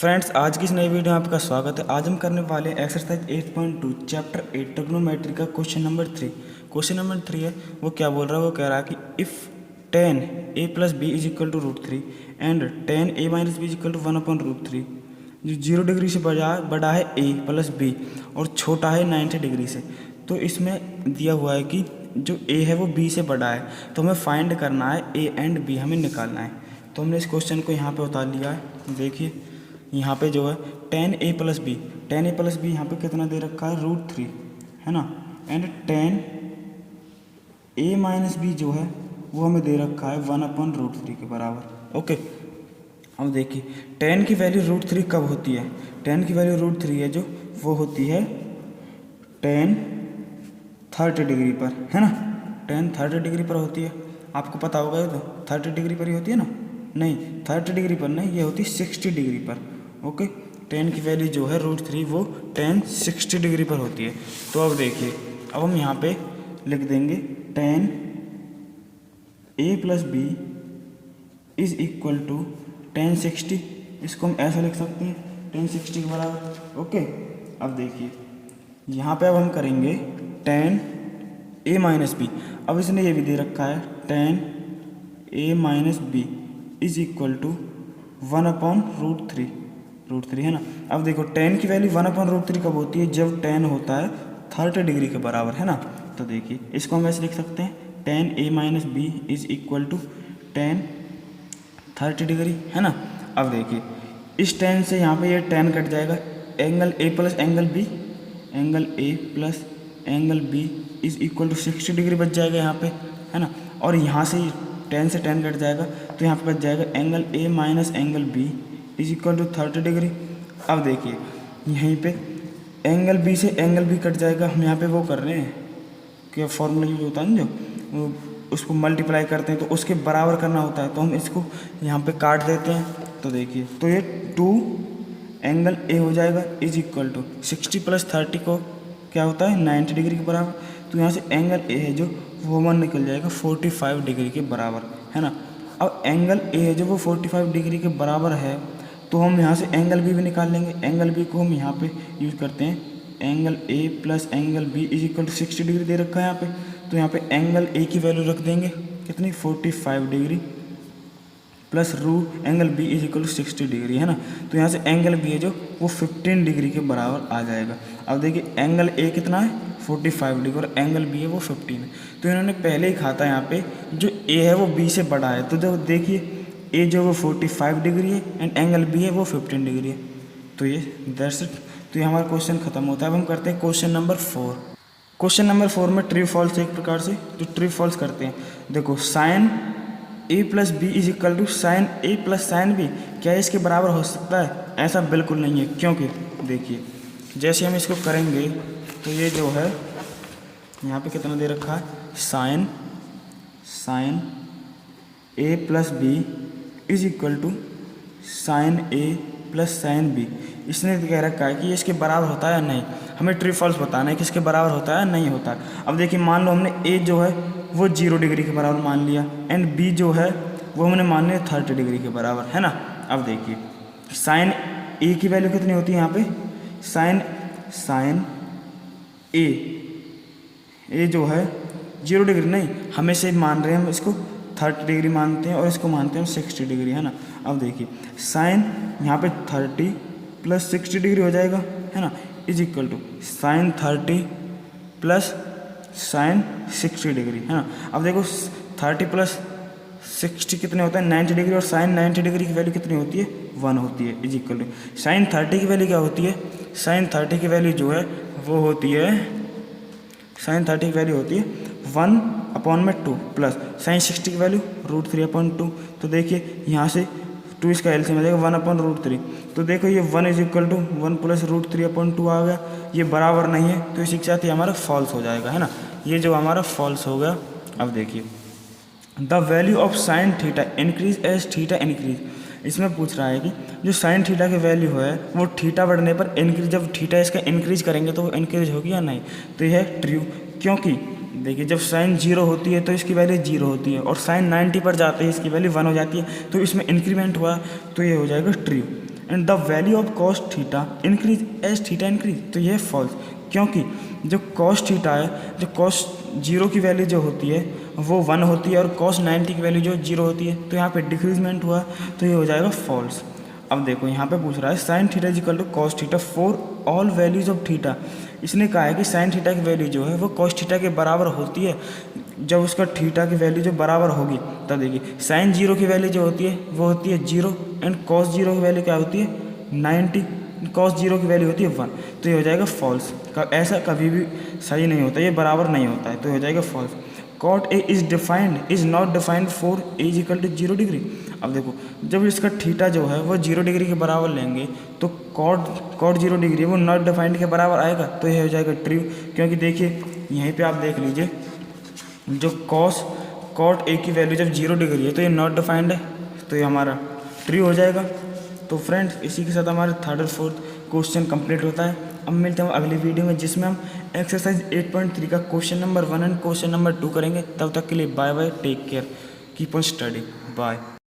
Friends, आज की इस नई वीडियो में आपका स्वागत है। आज हम करने वाले हैं एक्सरसाइज 8.2 चैप्टर 8 ट्रिग्नोमेट्री का क्वेश्चन नंबर 3। क्वेश्चन नंबर 3 है, वो क्या बोल रहा है, वो कह रहा है कि if tan a plus b is equal to √3 and tan a minus b is equal to 1/√3, जो 0 डिग्री से बड़ा है a प्लस बी और छोटा है 90 डिग्री से। तो इसमें दिया हुआ है कि जो a है वो b से बड़ा है, तो हमें फाइंड करना है a एंड b, हमें निकालना है। तो हमने इस क्वेश्चन को यहाँ पे उतार लिया है। देखिए यहाँ पे जो है tan a प्लस बी यहाँ पे कितना दे रखा है, √3 है ना, and tan a minus b जो है वो हमें दे रखा है 1/√3 के बराबर। ओके, अब देखिए tan की वैल्यू √3 कब होती है, tan की वैल्यू √3 है जो वो होती है tan 30 डिग्री पर, है ना, tan 30 डिग्री पर होती है। आपको पता होगा ये तो 30 डिग्री पर ही होती है ना, नहीं 30 डिग्री पर नहीं, ये होती है 60 डिग्री पर। ओके, tan की वैल्यू जो है √3 वो tan 60 डिग्री पर होती है। तो अब देखिए, अब हम यहाँ पे लिख देंगे tan a plus b is equal to tan 60। इसको हम ऐसा लिख सकते हैं tan 60 के बराबर। ओके, अब देखिए यहाँ पे अब हम करेंगे tan a माइनस बी। अब इसने ये भी दे रखा है tan a minus b is equal to 1/√3 है ना। अब देखो tan की वैल्यू 1/√3 कब होती है, जब tan होता है 30 डिग्री के बराबर, है ना। तो देखिए इसको हम ऐसे लिख सकते हैं tan a minus b is equal to tan 30 degree, है ना। अब देखिए इस tan से यहाँ पे ये tan कट जाएगा, angle a plus angle b is equal to 60 degree बच जाएगा यहाँ पे, है ना। और यहाँ से tan से tan कट जाएगा तो यहाँ पे बच जाएगा angle a minus angle b is equal to 30 degree. अब देखिए यहीं पे एंगल b से एंगल b कट जाएगा। हम यहाँ पे वो कर रहे हैं कि फॉर्मूला यूज होता है ना, जो उसको मल्टीप्लाई करते हैं तो उसके बराबर करना होता है, तो हम इसको यहाँ पे काट देते हैं। तो देखिए तो ये 2 एंगल a हो जाएगा इज इक्वल टू 60 प्लस 30 को क्या होता है 90 डिग्री के बराबर। तो यहाँ से एंगल a है जो वो 1 निकल जाएगा 45 डिग्री के बराबर, है ना। अब एंगल a है जो वो 45 डिग्री के बराबर है, तो हम यहाँ से एंगल b भी निकाल लेंगे। एंगल b को हम यहाँ पे यूज करते हैं, angle a plus angle b is equal to 60 degree दे रखा है यहाँ पे। तो यहाँ पे एंगल a की वैल्यू रख देंगे कितनी, 45 degree plus angle b is equal to 60 degree, है ना। तो यहाँ से एंगल b है जो वो 15 डिग्री के बराबर आ जाएगा। अब देखिए एंगल a कितना है 45 डिग्री और एंगल b है वो 15 है। तो इन्होंने पहले ही कहा था यहाँ पे जो a है वो b से बड़ा है, तो जब देखिए a जो वो 45 डिग्री है एंड एंगल b है वो 15 डिग्री है। तो ये दैट्स इट। तो ये हमारा क्वेश्चन खत्म होता है। अब हम करते हैं क्वेश्चन नंबर 4। क्वेश्चन नंबर 4 में ट्रू फॉल्स एक प्रकार से जो ट्रू फॉल्स करते हैं। देखो sine a plus b is equal to sine a plus sine b, क्या इसके बराबर हो सकता है? ऐसा बिल्कुल नहीं है, क्योंकि देखिए जैसे हम इसको करेंगे तो ये जो है यहाँ पे कितना दे रखा है, sine a plus b is equal to sine a plus sine b. इसने कह रखा है कि इसके बराबर होता है या नहीं। हमें ट्रू फॉल्स बताना है कि इसके बराबर होता है या नहीं होता है। अब देखिए मान लो हमने a जो है वो 0 डिग्री के बराबर मान लिया एंड b जो है वो हमने मान लिया 30 डिग्री के बराबर, है ना। अब देखिए साइन a की वैल्यू कितनी होती है यहाँ पे, साइन a जो है 0 डिग्री नहीं, हमेशा मान रहे हैं हम इसको 30 डिग्री मानते हैं और इसको मानते हैं 60 डिग्री, है ना। अब देखिए साइन यहाँ पे 30 प्लस 60 डिग्री हो जाएगा, है ना, is equal to sine 30 plus sine 60 degree, है ना। अब देखो 30 प्लस 60 कितने होता है 90 डिग्री, और साइन 90 डिग्री की वैल्यू कितनी होती है 1 होती है, इज इक्वल टू साइन 30 की वैल्यू क्या होती है, साइन 30 की वैल्यू जो है वो होती है, साइन 30 की वैल्यू होती है 1/2 प्लस साइन 60 की वैल्यू √3/2। तो देखिए यहाँ से 2 इसका एलसीएम आ जाएगा 1/√3। तो देखो ये 1 इज इक्वल टू 1 प्लस √3/2 आ गया, ये बराबर नहीं है, तो इसी के साथ ये हमारा फॉल्स हो जाएगा, है ना। ये जो हमारा फॉल्स हो गया। अब देखिए the value of sine theta increase as theta increase. इसमें पूछ रहा है कि जो साइन थीटा की वैल्यू है वो थीटा बढ़ने पर इंक्रीज, जब थीटा इसका इंक्रीज करेंगे तो वो इंक्रीज होगी या नहीं। तो यह है ट्रू, क्योंकि देखिए जब साइन 0 होती है तो इसकी वैल्यू 0 होती है और साइन 90 पर जाते हैं इसकी वैल्यू 1 हो जाती है, तो इसमें इंक्रीमेंट हुआ तो ये हो जाएगा true. And the value of cos theta increase as theta increase, तो ये फॉल्स, क्योंकि जो कॉस थीटा है, जो कॉस 0 की वैल्यू जो होती है वो 1 होती है और कॉस 90 की वैल्यू जो 0 होती है, तो यहाँ पे डिक्रीजमेंट हुआ, तो ये हो जाएगा फॉल्स। अब देखो यहाँ पे पूछ रहा है sine theta is equal to cos theta for all values of theta. इसने कहा है कि साइन थीटा की वैल्यू जो है वो कॉस थीटा के बराबर होती है, जब उसका थीटा की वैल्यू जो बराबर होगी तब देखिए साइन 0 की वैल्यू जो होती है वो होती है 0 एंड कॉस 0 की वैल्यू क्या होती है 90, कॉस 0 की वैल्यू होती है 1, तो ये हो जाएगा फॉल्स। ऐसा कभी भी सही नहीं होता, ये बराबर नहीं होता है, तो ये हो जाएगा false. Cot a is not defined for a is equal to 0 degree. अब देखो जब इसका थीटा जो है वो 0 डिग्री के बराबर लेंगे तो कॉट 0 डिग्री वो नॉट डिफाइंड के बराबर आएगा, तो ये हो जाएगा ट्रू, क्योंकि देखिए यहीं पे आप देख लीजिए जो कॉट ए की वैल्यू जब 0 डिग्री है तो ये नॉट डिफाइंड है, तो ये हमारा ट्रू हो जाएगा। तो फ्रेंड्स इसी के साथ हमारे थर्ड और फोर्थ क्वेश्चन कंप्लीट होता है। अब मिलते हैं अगली वीडियो में जिसमें हम एक्सरसाइज 8.3 का question number 1 and question number 2 करेंगे। तब तक के लिए bye bye, take care, keep on study, bye.